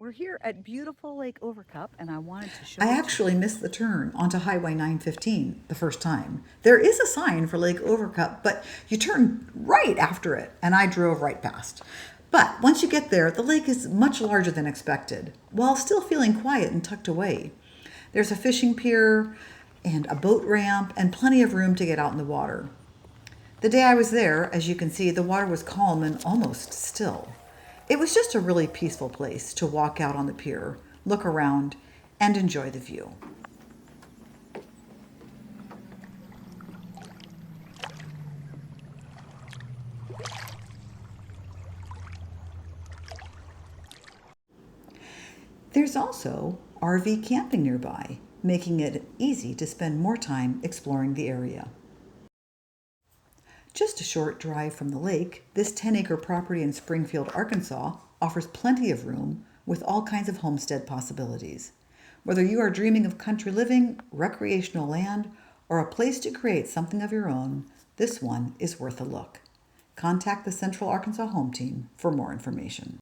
We're here at beautiful Lake Overcup, and I wanted to show I it to actually you. missed the turn onto Highway 915 the first time. There is a sign for Lake Overcup, but you turn right after it, and I drove right past. But once you get there, the lake is much larger than expected, while still feeling quiet and tucked away. There's a fishing pier and a boat ramp and plenty of room to get out in the water. The day I was there, as you can see, the water was calm and almost still. It was just a really peaceful place to walk out on the pier, look around, and enjoy the view. There's also RV camping nearby, making it easy to spend more time exploring the area. Just a short drive from the lake, this 10-acre property in Springfield, Arkansas offers plenty of room with all kinds of homestead possibilities. Whether you are dreaming of country living, recreational land, or a place to create something of your own, this one is worth a look. Contact the Central Arkansas Home Team for more information.